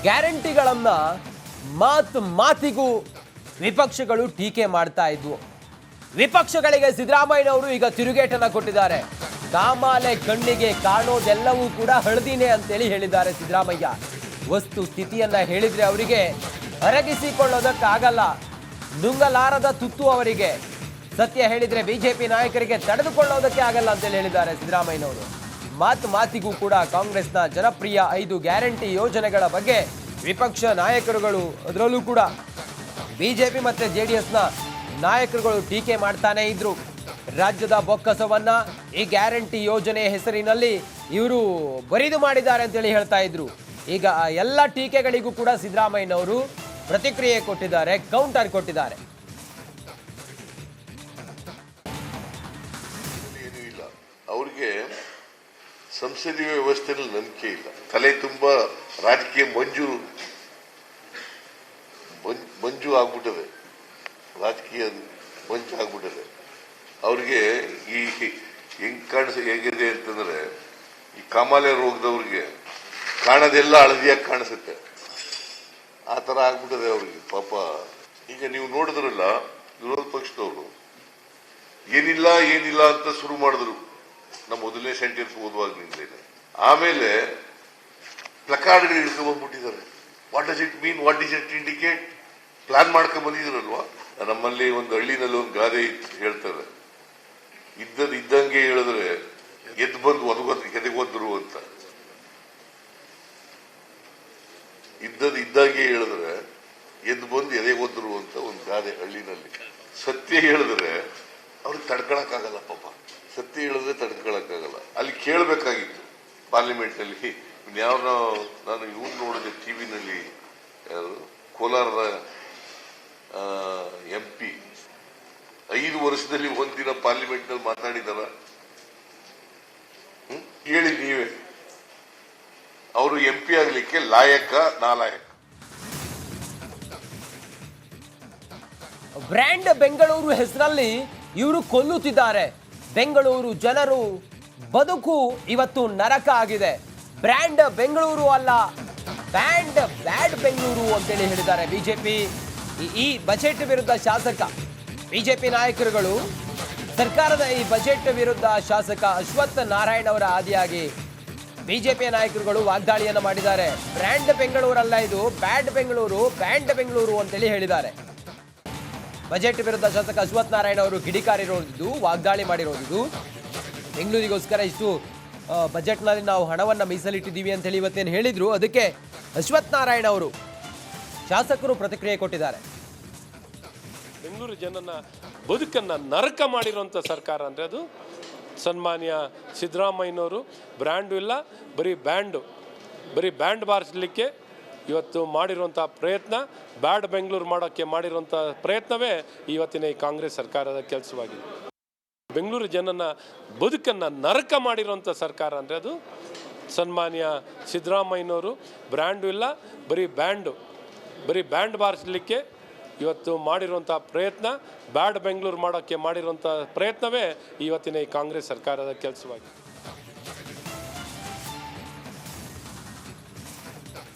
ಗ್ಯಾರಂಟಿಗಳನ್ನ ಮಾತಿಗೂ ವಿಪಕ್ಷಗಳು ಟೀಕೆ ಮಾಡ್ತಾ ಇದ್ವು. ವಿಪಕ್ಷಗಳಿಗೆ ಸಿದ್ದರಾಮಯ್ಯನವರು ಈಗ ತಿರುಗೇಟನ್ನ ಕೊಟ್ಟಿದ್ದಾರೆ. ಕಾಮಾಲೆ ಕಣ್ಣಿಗೆ ಕಾಣೋದೆಲ್ಲವೂ ಕೂಡ ಹಳದಿನೇ ಅಂತೇಳಿ ಹೇಳಿದ್ದಾರೆ ಸಿದ್ದರಾಮಯ್ಯ. ವಸ್ತು ಸ್ಥಿತಿಯನ್ನ ಹೇಳಿದ್ರೆ ಅವರಿಗೆ ಅರಗಿಸಿಕೊಳ್ಳೋದಕ್ಕಾಗಲ್ಲ, ನುಂಗಲಾರದ ತುತ್ತು ಅವರಿಗೆ. ಸತ್ಯ ಹೇಳಿದ್ರೆ ಬಿಜೆಪಿ ನಾಯಕರಿಗೆ ತಡೆದುಕೊಳ್ಳೋದಕ್ಕೆ ಆಗಲ್ಲ ಅಂತೇಳಿ ಹೇಳಿದ್ದಾರೆ ಸಿದ್ದರಾಮಯ್ಯನವರು. ಮಾತಿಗೂ ಕೂಡ ಕಾಂಗ್ರೆಸ್ನ ಜನಪ್ರಿಯ 5 ಗ್ಯಾರಂಟಿ ಯೋಜನೆಗಳ ಬಗ್ಗೆ ವಿಪಕ್ಷ ನಾಯಕರುಗಳು, ಅದರಲ್ಲೂ ಕೂಡ ಬಿಜೆಪಿ ಮತ್ತೆ ಜೆಡಿಎಸ್ನ ನಾಯಕರುಗಳು ಟೀಕೆ ಮಾಡ್ತಾನೆ ಇದ್ರು. ರಾಜ್ಯದ ಬೊಕ್ಕಸವನ್ನ ಈ ಗ್ಯಾರಂಟಿ ಯೋಜನೆ ಹೆಸರಿನಲ್ಲಿ ಇವರು ಬರಿದು ಮಾಡಿದ್ದಾರೆ ಅಂತೇಳಿ ಹೇಳ್ತಾ ಇದ್ರು. ಈಗ ಎಲ್ಲ ಟೀಕೆಗಳಿಗೂ ಕೂಡ ಸಿದ್ದರಾಮಯ್ಯನವರು ಪ್ರತಿಕ್ರಿಯೆ ಕೊಟ್ಟಿದ್ದಾರೆ, ಕೌಂಟರ್ ಕೊಟ್ಟಿದ್ದಾರೆ. ಅವ್ರಿಗೆ ಸಂಸದೀಯ ವ್ಯವಸ್ಥೆಯಲ್ಲಿ ನಂಬಿಕೆ ಇಲ್ಲ. ತಲೆ ತುಂಬ ರಾಜಕೀಯ ಮಂಜು ಆಗ್ಬಿಟ್ಟದೆ, ರಾಜಕೀಯ ಮಂಜು ಆಗ್ಬಿಟ್ಟದೆ. ಅವ್ರಿಗೆ ಈ ಹೇಗಿದೆ ಅಂತಂದ್ರೆ, ಈ ಕಾಮಾಲೆ ರೋಗದವ್ರಿಗೆ ಕಾಣದೆಲ್ಲ ಹಳದಿಯಾಗಿ ಕಾಣಿಸುತ್ತೆ, ಆ ತರ ಆಗ್ಬಿಟ್ಟದೆ ಅವ್ರಿಗೆ ಪಾಪ. ಈಗ ನೀವು ನೋಡಿದ್ರಲ್ಲ, ವಿರೋಧ ಪಕ್ಷದವರು ಏನಿಲ್ಲ ಅಂತ ಶುರು ಮಾಡಿದ್ರು ನಮ್ಮ ಮೊದಲನೇ ಸೆಂಟೆನ್ಸ್ ಓದುವಾಗ್ಲಿಂದ. ಆಮೇಲೆ ಪ್ಲಕಾರ್ಡ್ಗಳು ಹಿಡ್ಕೊಂಡ್ ಬಂದ್ಬಿಟ್ಟಿದ್ದಾರೆ. What does it mean, what is it indicate, plan ಮಾಡ್ಕೊಂಡ್ ಬಂದಿದ್ರಲ್ವಾ. ನಮ್ಮಲ್ಲಿ ಒಂದು ಹಳ್ಳಿನಲ್ಲಿ ಒಂದು ಗಾದೆ ಹೇಳ್ತಾರೆ, ಇದ್ದಂಗೆ ಹೇಳಿದ್ರೆ ಎದ್ದು ಬಂದು ಎದೆಗೊದ್ರು ಅಂತ. ಇದ್ದಂಗೆ ಹೇಳಿದ್ರೆ ಎದ್ದು ಬಂದು ಎದೆಗೊದ್ರು ಅಂತ ಒಂದು ಗಾದೆ ಹಳ್ಳಿನಲ್ಲಿ. ಸತ್ಯ ಹೇಳಿದ್ರೆ ಅವ್ರಿಗೆ ತಡ್ಕೊಳಕ್ಕಾಗಲ್ಲ ಪಾಪ, ಸತ್ಯ ಹೇಳಿದ್ರೆ ತಡ್ಕೊಳಕ್ಕಾಗಲ್ಲ. ಅಲ್ಲಿ ಕೇಳಬೇಕಾಗಿತ್ತು ಪಾರ್ಲಿಮೆಂಟ್ ನಲ್ಲಿ. ನಾನು ಇವ್ನು ನೋಡಿದೆ ಟಿವಿನಲ್ಲಿ, ಯಾರು ಕೋಲಾರದ MP 5 ವರ್ಷದಲ್ಲಿ ಒಂದಿನ ಪಾರ್ಲಿಮೆಂಟ್ ನಲ್ಲಿ ಮಾತಾಡಿದಾರ? ಹೇಳಿ ನೀವೇ. ಅವರು MP ಆಗ್ಲಿಕ್ಕೆ ಲಾಯಕ ನಾಲಾಯಕ? ಬ್ರ್ಯಾಂಡ್ ಬೆಂಗಳೂರು ಹೆಸರಲ್ಲಿ ಇವರು ಕೊಲ್ಲುತ್ತಿದ್ದಾರೆ. ಬೆಂಗಳೂರು ಜನರು ಬದುಕು ಇವತ್ತು ನರಕ ಆಗಿದೆ. ಬ್ರ್ಯಾಂಡ್ ಬೆಂಗಳೂರು ಅಲ್ಲ, ಬ್ಯಾಡ್ ಬೆಂಗಳೂರು ಅಂತೇಳಿ ಹೇಳಿದ್ದಾರೆ ಬಿಜೆಪಿ. ಈ ಬಜೆಟ್ ವಿರುದ್ಧ ಶಾಸಕ ಬಿಜೆಪಿ ನಾಯಕರುಗಳು ಸರ್ಕಾರದ ಈ ಬಜೆಟ್ ವಿರುದ್ಧ ಶಾಸಕ ಅಶ್ವಥ್ ನಾರಾಯಣ್ ಅವರ ಆದಿಯಾಗಿ ಬಿಜೆಪಿಯ ನಾಯಕರುಗಳು ವಾಗ್ದಾಳಿಯನ್ನ ಮಾಡಿದ್ದಾರೆ. ಬ್ರ್ಯಾಂಡ್ ಬೆಂಗಳೂರಲ್ಲ ಇದು, ಬ್ಯಾಡ್ ಬೆಂಗಳೂರು ಅಂತೇಳಿ ಹೇಳಿದ್ದಾರೆ. ಬಜೆಟ್ ವಿರುದ್ಧ ಶಾಸಕ ಅಶ್ವಥ್ ನಾರಾಯಣ್ ಅವರು ಕಿಡಿಕಾರಿರೋದು, ವಾಗ್ದಾಳಿ ಮಾಡಿರೋದು. ಬೆಂಗಳೂರಿಗೋಸ್ಕರ ಇಷ್ಟು ಬಜೆಟ್ನಲ್ಲಿ ನಾವು ಹಣವನ್ನು ಮೀಸಲಿಟ್ಟಿದ್ದೀವಿ ಅಂತ ಹೇಳಿ ಇವತ್ತೇನು ಹೇಳಿದ್ರು, ಅದಕ್ಕೆ ಅಶ್ವಥ್ ನಾರಾಯಣ್ ಅವರು ಶಾಸಕರು ಪ್ರತಿಕ್ರಿಯೆ ಕೊಟ್ಟಿದ್ದಾರೆ. ಬೆಂಗಳೂರು ಜನನ ಬದುಕನ್ನು ನರಕ ಮಾಡಿರುವಂಥ ಸರ್ಕಾರ ಅಂದರೆ ಅದು ಸನ್ಮಾನ್ಯ ಸಿದ್ದರಾಮಯ್ಯನವರು. ಬ್ರ್ಯಾಂಡು ಇಲ್ಲ, ಬರೀ ಬ್ಯಾಂಡ್ ಬಾರಿಸಲಿಕ್ಕೆ ಇವತ್ತು ಮಾಡಿರುವಂಥ ಪ್ರಯತ್ನ, ಬ್ಯಾಡ್ ಬೆಂಗಳೂರು ಮಾಡೋಕ್ಕೆ ಮಾಡಿರುವಂಥ ಪ್ರಯತ್ನವೇ ಇವತ್ತಿನ ಈ ಕಾಂಗ್ರೆಸ್ ಸರ್ಕಾರದ ಕೆಲಸವಾಗಿದೆ. ಬೆಂಗಳೂರು ಜನನ ಬದುಕನ್ನು ನರಕ ಮಾಡಿರುವಂಥ ಸರ್ಕಾರ ಅಂದರೆ ಅದು ಸನ್ಮಾನ್ಯ ಸಿದ್ದರಾಮಯ್ಯನವರು. ಬ್ರ್ಯಾಂಡು ಇಲ್ಲ, ಬರೀ ಬ್ಯಾಂಡ್ ಬಾರಿಸಲಿಕ್ಕೆ ಇವತ್ತು ಮಾಡಿರುವಂಥ ಪ್ರಯತ್ನ, ಬ್ಯಾಡ್ ಬೆಂಗಳೂರು ಮಾಡೋಕ್ಕೆ ಮಾಡಿರುವಂಥ ಪ್ರಯತ್ನವೇ ಇವತ್ತಿನ ಈ ಕಾಂಗ್ರೆಸ್ ಸರ್ಕಾರದ ಕೆಲಸವಾಗಿದೆ.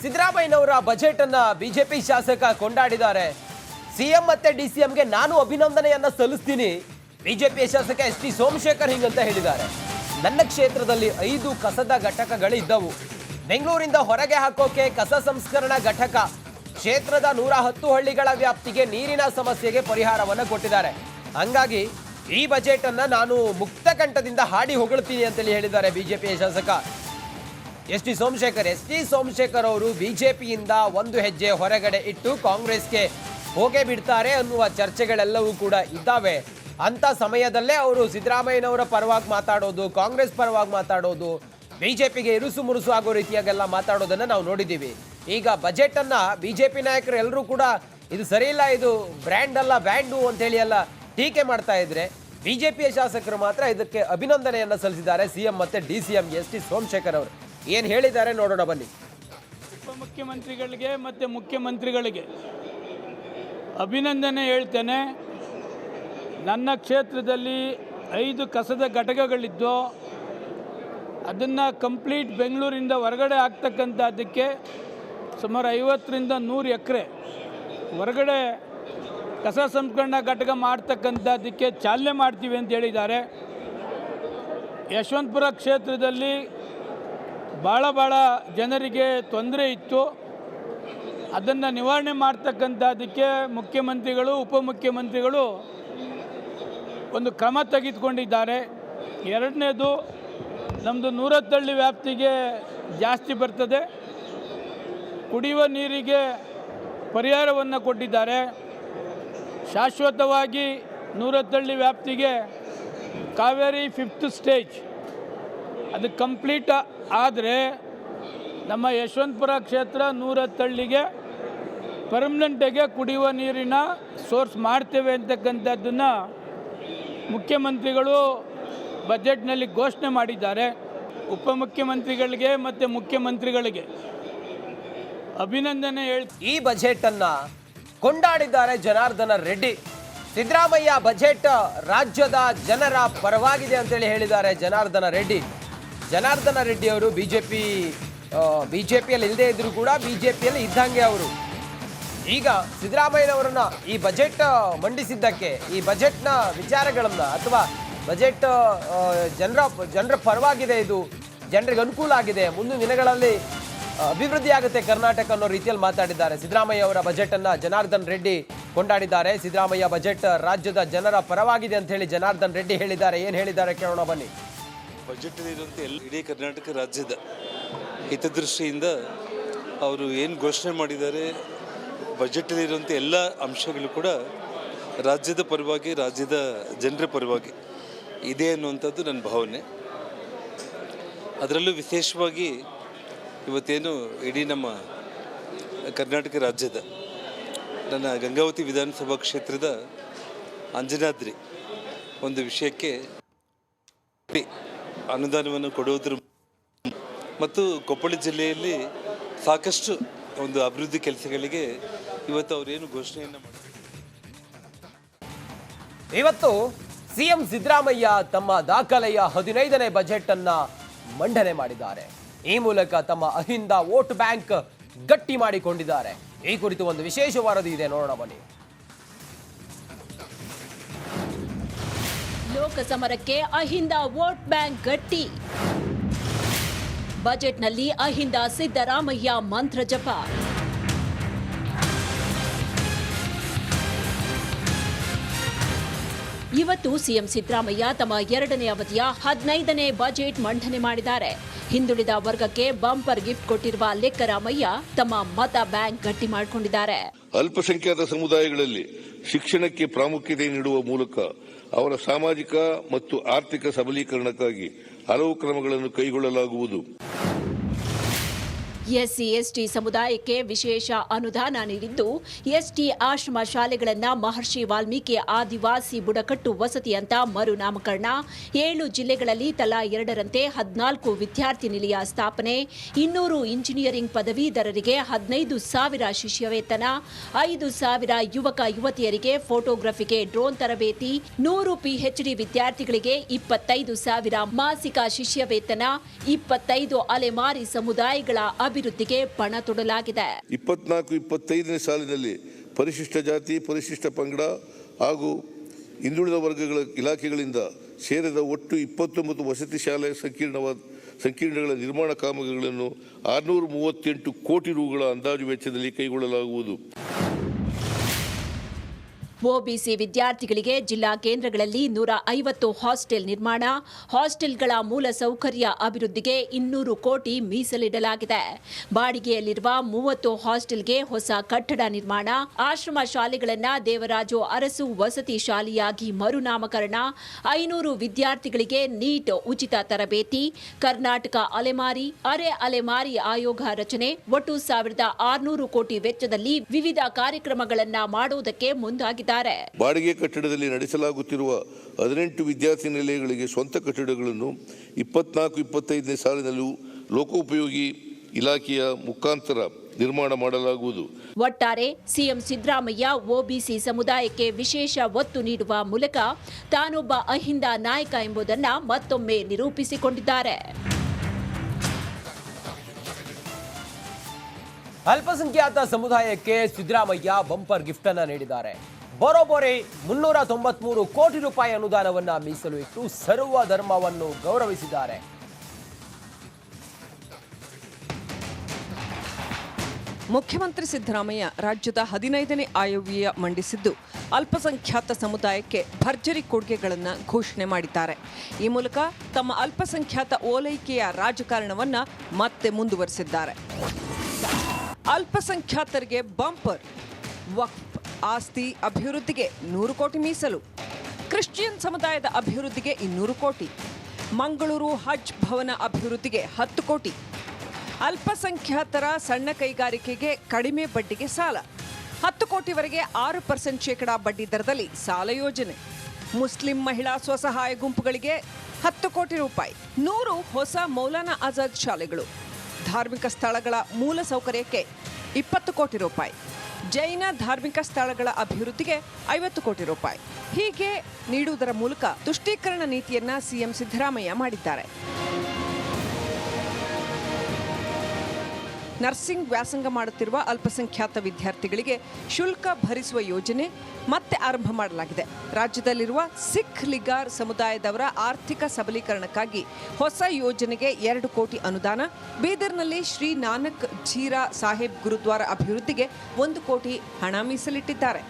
ಸಿದ್ದರಾಮಯ್ಯನವರ ಬಜೆಟ್ ಅನ್ನ ಬಿಜೆಪಿ ಶಾಸಕ ಕೊಂಡಾಡಿದ್ದಾರೆ. ಸಿಎಂ ಮತ್ತೆ DCMಗೆ ನಾನು ಅಭಿನಂದನೆಯನ್ನ ಸಲ್ಲಿಸ್ತೀನಿ. ಬಿಜೆಪಿಯ ಶಾಸಕ ST ಸೋಮಶೇಖರ್ ಹಿಂಗಂತ ಹೇಳಿದ್ದಾರೆ. ನನ್ನ ಕ್ಷೇತ್ರದಲ್ಲಿ 5 ಕಸದ ಘಟಕಗಳು ಇದ್ದವು. ಬೆಂಗಳೂರಿಂದ ಹೊರಗೆ ಹಾಕೋಕೆ ಕಸ ಸಂಸ್ಕರಣಾ ಘಟಕ. ಕ್ಷೇತ್ರದ 110 ಹಳ್ಳಿಗಳ ವ್ಯಾಪ್ತಿಗೆ ನೀರಿನ ಸಮಸ್ಯೆಗೆ ಪರಿಹಾರವನ್ನು ಕೊಟ್ಟಿದ್ದಾರೆ. ಹಂಗಾಗಿ ಈ ಬಜೆಟ್ ಅನ್ನ ನಾನು ಮುಕ್ತ ಕಂಠದಿಂದ ಹಾಡಿ ಹೊಗಳ್ತೀನಿ ಅಂತೇಳಿ ಹೇಳಿದ್ದಾರೆ ಬಿಜೆಪಿಯ ಶಾಸಕ ST ಸೋಮಶೇಖರ್ ಅವರು. ಬಿಜೆಪಿಯಿಂದ ಒಂದು ಹೆಜ್ಜೆ ಹೊರಗಡೆ ಇಟ್ಟು ಕಾಂಗ್ರೆಸ್ಗೆ ಹೋಗೇ ಬಿಡ್ತಾರೆ ಅನ್ನುವ ಚರ್ಚೆಗಳೆಲ್ಲವೂ ಕೂಡ ಇದ್ದಾವೆ. ಅಂತ ಸಮಯದಲ್ಲೇ ಅವರು ಸಿದ್ದರಾಮಯ್ಯನವರ ಪರವಾಗಿ ಮಾತಾಡೋದು, ಕಾಂಗ್ರೆಸ್ ಪರವಾಗಿ ಮಾತಾಡೋದು, ಬಿಜೆಪಿಗೆ ಇರುಸು ಮುರುಸು ಆಗೋ ರೀತಿಯಾಗೆಲ್ಲ ಮಾತಾಡೋದನ್ನ ನಾವು ನೋಡಿದ್ದೀವಿ. ಈಗ ಬಜೆಟ್ ಅನ್ನ ಬಿಜೆಪಿ ನಾಯಕರು ಎಲ್ಲರೂ ಕೂಡ ಇದು ಸರಿ ಇಲ್ಲ, ಇದು ಬ್ರ್ಯಾಂಡ್ ಅಲ್ಲ, ಬ್ಯಾಂಡು ಅಂತ ಹೇಳಿ ಎಲ್ಲ ಟೀಕೆ ಮಾಡ್ತಾ ಇದ್ರೆ, ಬಿಜೆಪಿಯ ಶಾಸಕರು ಮಾತ್ರ ಇದಕ್ಕೆ ಅಭಿನಂದನೆಯನ್ನ ಸಲ್ಲಿಸಿದ್ದಾರೆ. ಸಿಎಂ ಮತ್ತೆ DCM ST ಸೋಮಶೇಖರ್ ಅವರು ಏನು ಹೇಳಿದ್ದಾರೆ ನೋಡೋಣ ಬನ್ನಿ. ಉಪಮುಖ್ಯಮಂತ್ರಿಗಳಿಗೆ ಮತ್ತು ಮುಖ್ಯಮಂತ್ರಿಗಳಿಗೆ ಅಭಿನಂದನೆ ಹೇಳ್ತೇನೆ. ನನ್ನ ಕ್ಷೇತ್ರದಲ್ಲಿ 5 ಕಸದ ಘಟಕಗಳಿದ್ದು ಅದನ್ನು ಕಂಪ್ಲೀಟ್ ಬೆಂಗಳೂರಿಂದ ಹೊರಗಡೆ ಆಗ್ತಕ್ಕಂಥದ್ದಕ್ಕೆ ಸುಮಾರು 50ರಿಂದ 100 ಎಕರೆ ಹೊರಗಡೆ ಕಸ ಸಂಸ್ಕರಣಾ ಘಟಕ ಮಾಡ್ತಕ್ಕಂಥದ್ದಕ್ಕೆ ಚಾಲನೆ ಮಾಡ್ತೀವಿ ಅಂತ ಹೇಳಿದ್ದಾರೆ. ಯಶವಂತಪುರ ಕ್ಷೇತ್ರದಲ್ಲಿ ಭಾಳ ಜನರಿಗೆ ತೊಂದರೆ ಇತ್ತು. ಅದನ್ನು ನಿವಾರಣೆ ಮಾಡ್ತಕ್ಕಂಥದ್ದಕ್ಕೆ ಮುಖ್ಯಮಂತ್ರಿಗಳು ಉಪಮುಖ್ಯಮಂತ್ರಿಗಳು ಒಂದು ಕ್ರಮ ತೆಗೆದುಕೊಂಡಿದ್ದಾರೆ. ಎರಡನೇದು, ನಮ್ಮದು 110 ವ್ಯಾಪ್ತಿಗೆ ಜಾಸ್ತಿ ಬರ್ತದೆ. ಕುಡಿಯುವ ನೀರಿಗೆ ಪರಿಹಾರವನ್ನು ಕೊಟ್ಟಿದ್ದಾರೆ. ಶಾಶ್ವತವಾಗಿ 110 ವ್ಯಾಪ್ತಿಗೆ ಕಾವೇರಿ 5th ಸ್ಟೇಜ್ ಅದು ಕಂಪ್ಲೀಟ್ ಆದರೆ ನಮ್ಮ ಯಶವಂತಪುರ ಕ್ಷೇತ್ರ 110ಗೆ ಪರ್ಮನೆಂಟಾಗಿ ಕುಡಿಯುವ ನೀರಿನ ಸೋರ್ಸ್ ಮಾಡ್ತೇವೆ ಅಂತಕ್ಕಂಥದ್ದನ್ನು ಮುಖ್ಯಮಂತ್ರಿಗಳು ಬಜೆಟ್ನಲ್ಲಿ ಘೋಷಣೆ ಮಾಡಿದ್ದಾರೆ. ಉಪಮುಖ್ಯಮಂತ್ರಿಗಳಿಗೆ ಮತ್ತು ಮುಖ್ಯಮಂತ್ರಿಗಳಿಗೆ ಅಭಿನಂದನೆ ಈ ಬಜೆಟನ್ನು ಕೊಂಡಾಡಿದ್ದಾರೆ ಜನಾರ್ದನ ರೆಡ್ಡಿ. ಸಿದ್ದರಾಮಯ್ಯ ಬಜೆಟ್ ರಾಜ್ಯದ ಜನರ ಪರವಾಗಿದೆ ಅಂತೇಳಿ ಹೇಳಿದ್ದಾರೆ ಜನಾರ್ದನ ರೆಡ್ಡಿ. ಜನಾರ್ದನ ರೆಡ್ಡಿ ಅವರು ಬಿಜೆಪಿಯಲ್ಲಿ ಇಲ್ಲದೇ ಇದ್ರೂ ಕೂಡ ಬಿಜೆಪಿಯಲ್ಲಿ ಇದ್ದಂಗೆ ಅವರು. ಈಗ ಸಿದ್ದರಾಮಯ್ಯನವರನ್ನ ಈ ಬಜೆಟ್ ಮಂಡಿಸಿದ್ದಕ್ಕೆ, ಈ ಬಜೆಟ್ನ ವಿಚಾರಗಳನ್ನು ಅಥವಾ ಬಜೆಟ್ ಜನರ ಪರವಾಗಿದೆ, ಇದು ಜನರಿಗೆ ಅನುಕೂಲ ಆಗಿದೆ, ಮುಂದಿನ ದಿನಗಳಲ್ಲಿ ಅಭಿವೃದ್ಧಿ ಆಗುತ್ತೆ ಕರ್ನಾಟಕ ಅನ್ನೋ ರೀತಿಯಲ್ಲಿ ಮಾತಾಡಿದ್ದಾರೆ. ಸಿದ್ದರಾಮಯ್ಯ ಅವರ ಬಜೆಟನ್ನು ಜನಾರ್ದನ್ ರೆಡ್ಡಿ ಕೊಂಡಾಡಿದ್ದಾರೆ. ಸಿದ್ದರಾಮಯ್ಯ ಬಜೆಟ್ ರಾಜ್ಯದ ಜನರ ಪರವಾಗಿದೆ ಅಂತ ಹೇಳಿ ಜನಾರ್ದನ್ ರೆಡ್ಡಿ ಹೇಳಿದ್ದಾರೆ. ಏನು ಹೇಳಿದ್ದಾರೆ ಕೇಳೋಣ ಬನ್ನಿ. ಬಜೆಟ್ನಲ್ಲಿರುವಂಥ ಇಡೀ ಕರ್ನಾಟಕ ರಾಜ್ಯದ ಹಿತದೃಷ್ಟಿಯಿಂದ ಅವರು ಏನು ಘೋಷಣೆ ಮಾಡಿದ್ದಾರೆ, ಬಜೆಟಲ್ಲಿರುವಂಥ ಎಲ್ಲ ಅಂಶಗಳು ಕೂಡ ರಾಜ್ಯದ ಪರವಾಗಿ, ರಾಜ್ಯದ ಜನರ ಪರವಾಗಿ ಇದೆ ಅನ್ನುವಂಥದ್ದು ನನ್ನ ಭಾವನೆ. ಅದರಲ್ಲೂ ವಿಶೇಷವಾಗಿ ಇವತ್ತೇನು ಇಡೀ ನಮ್ಮ ಕರ್ನಾಟಕ ರಾಜ್ಯದ ನನ್ನ ಗಂಗಾವತಿ ವಿಧಾನಸಭಾ ಕ್ಷೇತ್ರದ ಅಂಜನಾದ್ರಿ ಒಂದು ವಿಷಯಕ್ಕೆ ಅನುದಾನವನ್ನು ಕೊಡುವುದರ ಮತ್ತು ಕೊಪ್ಪಳ ಜಿಲ್ಲೆಯಲ್ಲಿ ಸಾಕಷ್ಟು ಒಂದು ಅಭಿವೃದ್ಧಿ ಕೆಲಸಗಳಿಗೆ ಇವತ್ತು ಅವರೇನು ಘೋಷಣೆಯನ್ನು ಮಾಡಿದ್ದಾರೆ. ಇವತ್ತು ಸಿಎಂ ಸಿದ್ದರಾಮಯ್ಯ ತಮ್ಮ ದಾಖಲೆಯ 15ನೇ ಬಜೆಟ್ ಅನ್ನ ಮಂಡನೆ ಮಾಡಿದ್ದಾರೆ. ಈ ಮೂಲಕ ತಮ್ಮ ಅಹಿಂದ ವೋಟ್ ಬ್ಯಾಂಕ್ ಗಟ್ಟಿ ಮಾಡಿಕೊಂಡಿದ್ದಾರೆ. ಈ ಕುರಿತು ಒಂದು ವಿಶೇಷ ವರದಿ ಇದೆ, ನೋಡೋಣ ಬನ್ನಿ. ಲೋಕಸಮರಕ್ಕೆ ಅಹಿಂದ ವೋಟ್ ಬ್ಯಾಂಕ್ ಗಟ್ಟಿ. ಬಜೆಟ್ನಲ್ಲಿ ಅಹಿಂದ ಸಿದ್ದರಾಮಯ್ಯ ಮಂತ್ರ ಜಪ. ಇವತ್ತು ಸಿಎಂ ಸಿದ್ದರಾಮಯ್ಯ ತಮ್ಮ 2ನೇ ಅವಧಿಯ 15ನೇ ಬಜೆಟ್ ಮಂಡನೆ ಮಾಡಿದ್ದಾರೆ. ಹಿಂದುಳಿದ ವರ್ಗಕ್ಕೆ ಬಂಪರ್ ಗಿಫ್ಟ್ ಕೊಟ್ಟಿರುವ ಲೆಕ್ಕರಾಮಯ್ಯ ತಮ್ಮ ಮತ ಬ್ಯಾಂಕ್ ಗಟ್ಟಿ ಮಾಡಿಕೊಂಡಿದ್ದಾರೆ. ಅಲ್ಪಸಂಖ್ಯಾತ ಸಮುದಾಯಗಳಲ್ಲಿ ಶಿಕ್ಷಣಕ್ಕೆ ಪ್ರಾಮುಖ್ಯತೆ ನೀಡುವ ಮೂಲಕ ಅವರ ಸಾಮಾಜಿಕ ಮತ್ತು ಆರ್ಥಿಕ ಸಬಲೀಕರಣಕ್ಕಾಗಿ ಹಲವು ಕ್ರಮಗಳನ್ನು ಕೈಗೊಳ್ಳಲಾಗುವುದು. ಎಸ್ಸಿ ಎಸ್ಟಿ ಸಮುದಾಯಕ್ಕೆ ವಿಶೇಷ ಅನುದಾನ ನೀಡಿದ್ದು, ಎಸ್ಟಿ ಆಶ್ರಮ ಶಾಲೆಗಳನ್ನು ಮಹರ್ಷಿ ವಾಲ್ಮೀಕಿ ಆದಿವಾಸಿ ಬುಡಕಟ್ಟು ವಸತಿ ಅಂತ ಮರುನಾಮಕರಣ, 7 ಜಿಲ್ಲೆಗಳಲ್ಲಿ ತಲಾ 2ರಂತೆ 14 ವಿದ್ಯಾರ್ಥಿ ನಿಲಯ ಸ್ಥಾಪನೆ, 200 ಇಂಜಿನಿಯರಿಂಗ್ ಪದವೀಧರರಿಗೆ 15,000 ಶಿಷ್ಯ ವೇತನ, 5,000 ಯುವಕ ಯುವತಿಯರಿಗೆ ಫೋಟೋಗ್ರಫಿಗೆ ಡ್ರೋನ್ ತರಬೇತಿ, 100 ಪಿಎಚ್ಡಿ ವಿದ್ಯಾರ್ಥಿಗಳಿಗೆ 25,000 ಮಾಸಿಕ ಶಿಷ್ಯ ವೇತನ, 25 ಅಲೆಮಾರಿ ಸಮುದಾಯಗಳ ಅಭಿವೃದ್ಧಿಗೆ ಪಣ ತೊಡಲಾಗಿದೆ. 24-25ನೇ ಸಾಲಿನಲ್ಲಿ ಪರಿಶಿಷ್ಟ ಜಾತಿ, ಪರಿಶಿಷ್ಟ ಪಂಗಡ ಹಾಗೂ ಹಿಂದುಳಿದ ವರ್ಗಗಳ ಇಲಾಖೆಗಳಿಂದ ಸೇರಿದ ಒಟ್ಟು 29 ವಸತಿ ಶಾಲೆ ಸಂಕೀರ್ಣಗಳ ನಿರ್ಮಾಣ ಕಾಮಗಾರಿಗಳನ್ನು 638 ಕೋಟಿ ರುಗಳ ಅಂದಾಜು ವೆಚ್ಚದಲ್ಲಿ ಕೈಗೊಳ್ಳಲಾಗುವುದು. ಒಬಿಸಿ ವಿದ್ಯಾರ್ಥಿಗಳಿಗೆ ಜಿಲ್ಲಾ ಕೇಂದ್ರಗಳಲ್ಲಿ 150 ಹಾಸ್ಟೆಲ್ ನಿರ್ಮಾಣ, ಹಾಸ್ಟೆಲ್ಗಳ ಮೂಲ ಸೌಕರ್ಯ ಅಭಿವೃದ್ಧಿಗೆ 200 ಕೋಟಿ ಮೀಸಲಿಡಲಾಗಿದೆ. ಬಾಡಿಗೆಯಲ್ಲಿರುವ 30 ಹಾಸ್ಟೆಲ್ಗೆ ಹೊಸ ಕಟ್ಟಡ ನಿರ್ಮಾಣ, ಆಶ್ರಮ ಶಾಲೆಗಳನ್ನು ದೇವರಾಜು ಅರಸು ವಸತಿ ಶಾಲೆಯಾಗಿ ಮರುನಾಮಕರಣ, 500 ವಿದ್ಯಾರ್ಥಿಗಳಿಗೆ ನೀಟ್ ಉಚಿತ ತರಬೇತಿ, ಕರ್ನಾಟಕ ಅಲೆಮಾರಿ, ಅರೆ ಅಲೆಮಾರಿ ಆಯೋಗ ರಚನೆ, ಒಟ್ಟು 1,600 ಕೋಟಿ ವೆಚ್ಚದಲ್ಲಿ ವಿವಿಧ ಕಾರ್ಯಕ್ರಮಗಳನ್ನು ಮಾಡುವುದಕ್ಕೆ ಮುಂದಾಗಿದೆ. ಬಾಡಿಗೆ ಕಟ್ಟಡದಲ್ಲಿ ನಡೆಸಲಾಗುತ್ತಿರುವ 18 ವಿದ್ಯಾರ್ಥಿ ನಿಲಯಗಳಿಗೆ ಸ್ವಂತ ಕಟ್ಟಡಗಳನ್ನು 24-25ನೇ ಸಾಲಿನಲ್ಲೂ ಲೋಕೋಪಯೋಗಿ ಇಲಾಖೆಯ ಮುಖಾಂತರ ನಿರ್ಮಾಣ ಮಾಡಲಾಗುವುದು. ಒಟ್ಟಾರೆ ಸಿಎಂ ಸಿದ್ದರಾಮಯ್ಯ ಒಬಿಸಿ ಸಮುದಾಯಕ್ಕೆ ವಿಶೇಷ ಒತ್ತು ನೀಡುವ ಮೂಲಕ ತಾನೊಬ್ಬ ಅಹಿಂದ ನಾಯಕ ಎಂಬುದನ್ನು ಮತ್ತೊಮ್ಮೆ ನಿರೂಪಿಸಿಕೊಂಡಿದ್ದಾರೆ. ಅಲ್ಪಸಂಖ್ಯಾತ ಸಮುದಾಯಕ್ಕೆ ಸಿದ್ದರಾಮಯ್ಯ ಬಂಪರ್ ಗಿಫ್ಟ್ ಅನ್ನ ನೀಡಿದ್ದಾರೆ. ಬರೋಬ್ಬರಿ 393 ಕೋಟಿ ರೂಪಾಯಿ ಅನುದಾನವನ್ನ ಮೀಸಲು ಇಟ್ಟು ಸರ್ವ ಧರ್ಮವನ್ನು ಗೌರವಿಸಿದ್ದಾರೆ. ಮುಖ್ಯಮಂತ್ರಿ ಸಿದ್ದರಾಮಯ್ಯ ರಾಜ್ಯದ 15ನೇ ಆಯವ್ಯಯ ಮಂಡಿಸಿದ್ದು ಅಲ್ಪಸಂಖ್ಯಾತ ಸಮುದಾಯಕ್ಕೆ ಭರ್ಜರಿ ಕೊಡುಗೆಗಳನ್ನು ಘೋಷಣೆ ಮಾಡಿದ್ದಾರೆ. ಈ ಮೂಲಕ ತಮ್ಮ ಅಲ್ಪಸಂಖ್ಯಾತ ಓಲೈಕೆಯ ರಾಜಕಾರಣವನ್ನು ಮತ್ತೆ ಮುಂದುವರೆಸಿದ್ದಾರೆ. ಅಲ್ಪಸಂಖ್ಯಾತರಿಗೆ ಬಂಪರ್, ವಕ್ಫ್ ಆಸ್ತಿ ಅಭಿವೃದ್ಧಿಗೆ 100 ಕೋಟಿ ಮೀಸಲು, ಕ್ರಿಶ್ಚಿಯನ್ ಸಮುದಾಯದ ಅಭಿವೃದ್ಧಿಗೆ 200 ಕೋಟಿ, ಮಂಗಳೂರು ಹಜ್ ಭವನ ಅಭಿವೃದ್ಧಿಗೆ 10 ಕೋಟಿ, ಅಲ್ಪಸಂಖ್ಯಾತರ ಸಣ್ಣ ಕೈಗಾರಿಕೆಗೆ ಕಡಿಮೆ ಬಡ್ಡಿಗೆ ಸಾಲ, 10 ಕೋಟಿವರೆಗೆ 6% ಬಡ್ಡಿ ದರದಲ್ಲಿ ಸಾಲ ಯೋಜನೆ, ಮುಸ್ಲಿಂ ಮಹಿಳಾ ಸ್ವಸಹಾಯ ಗುಂಪುಗಳಿಗೆ 10 ಕೋಟಿ ರೂಪಾಯಿ, 100 ಹೊಸ ಮೌಲಾನಾ ಆಜಾದ್ ಶಾಲೆಗಳು, ಧಾರ್ಮಿಕ ಸ್ಥಳಗಳ ಮೂಲ ಸೌಕರ್ಯಕ್ಕೆ 20 ಕೋಟಿ ರೂಪಾಯಿ, ಜೈನ ಧಾರ್ಮಿಕ ಸ್ಥಳಗಳ ಅಭಿವೃದ್ಧಿಗೆ 50 ಕೋಟಿ ರೂಪಾಯಿ. ಹೀಗೆ ನೀಡುವುದರ ಮೂಲಕ ತುಷ್ಟೀಕರಣ ನೀತಿಯನ್ನ ಸಿಎಂ ಸಿದ್ದರಾಮಯ್ಯ ಮಾಡಿದ್ದಾರೆ. ನರ್ಸಿಂಗ್ ವ್ಯಾಸಂಗ ಮಾಡುತ್ತಿರುವ ಅಲ್ಪಸಂಖ್ಯಾತ ವಿದ್ಯಾರ್ಥಿಗಳಿಗೆ ಶುಲ್ಕ ಭರಿಸುವ ಯೋಜನೆ ಮತ್ತೆ ಆರಂಭ ಮಾಡಲಾಗಿದೆ. ರಾಜ್ಯದಲ್ಲಿರುವ ಸಿಖ್ ಲಿಗಾರ್ ಸಮುದಾಯದವರ ಆರ್ಥಿಕ ಸಬಲೀಕರಣಕ್ಕಾಗಿ ಹೊಸ ಯೋಜನೆಗೆ 2 ಕೋಟಿ ಅನುದಾನ, ಬೀದರ್ನಲ್ಲಿ ಶ್ರೀ ನಾನಕ್ ಝೀರಾ ಸಾಹೇಬ್ ಗುರುದ್ವಾರ ಅಭಿವೃದ್ಧಿಗೆ 1 ಕೋಟಿ ಹಣ ಮೀಸಲಿಟ್ಟಿದ್ದಾರೆ.